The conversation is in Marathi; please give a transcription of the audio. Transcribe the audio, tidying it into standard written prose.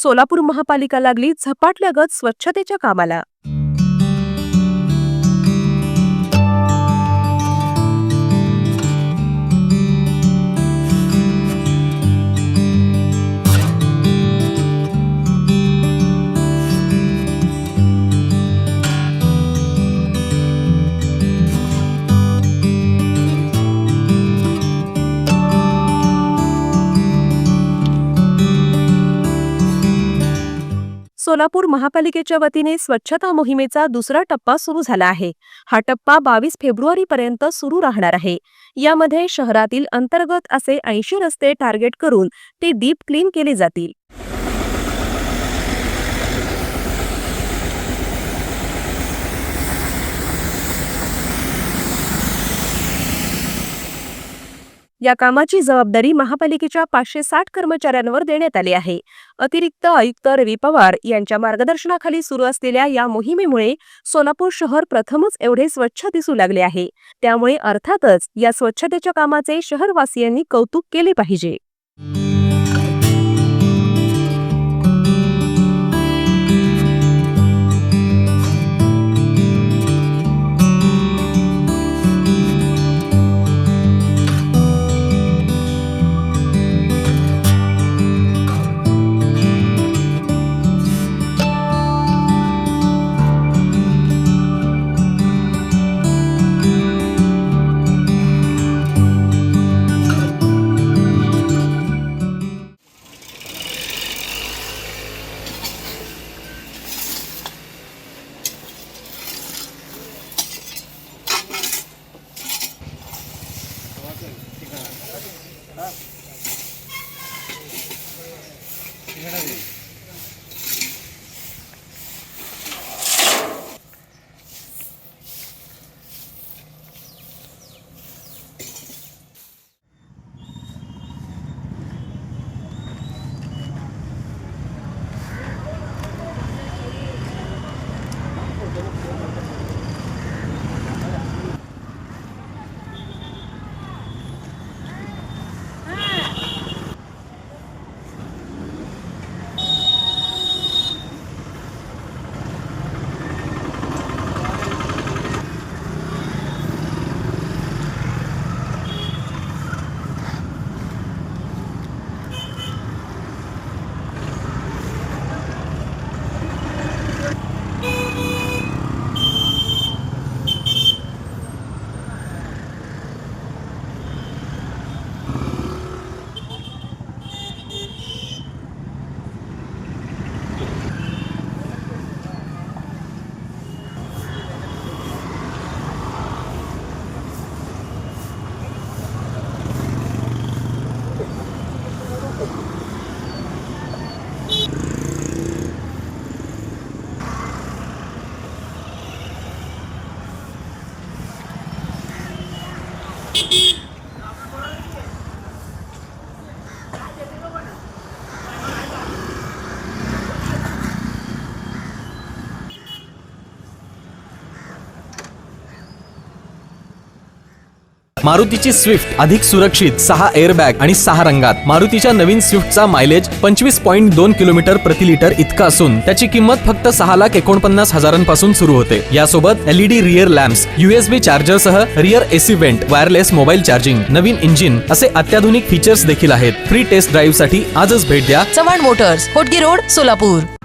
सोलापूर महापालिका लागली झपाटल्यागत स्वच्छतेच्या कामाला। सोलापूर महापालिकेच्या वतीने स्वच्छता मोहिमेचा दुसरा टप्पा सुरू झाला आहे। हा टप्पा 22 फेब्रुवारीपर्यंत सुरू राहणार आहे। यामध्ये शहरातील अंतर्गत असे 80 रस्ते टार्गेट करून ते डीप क्लीन केले जातील। या कामाची जबाबदारी महापालिकेच्या 560 कर्मचाऱ्यांवर देण्यात आली आहे। अतिरिक्त आयुक्त रवी पवार यांच्या मार्गदर्शनाखाली सुरू असलेल्या या मोहिमेमुळे सोलापूर शहर प्रथमच एवढे स्वच्छ दिसू लागले आहे। त्यामुळे अर्थातच या स्वच्छतेच्या कामाचे शहरवासियांनी कौतुक केले पाहिजे। मारुतीची स्विफ्ट अधिक सुरक्षित 6 एअरबॅग आणि 6 रंगात। मारुतीच्या नवीन स्विफ्टचा मायलेज 25.2 किलोमीटर प्रति लिटर इतका असून त्याची किंमत फक्त 6,49,000 सुरू होते। यासोबत LED rear lamps, USB charger सह rear AC vent, wireless mobile charging, नवीन इंजिन असे अत्याधुनिक फीचर्स देखील आहेत। फ्री टेस्ट ड्राईव्ह साठी आजच भेट द्या चव्हाण मोटर्स, होटगी रोड, सोलापूर।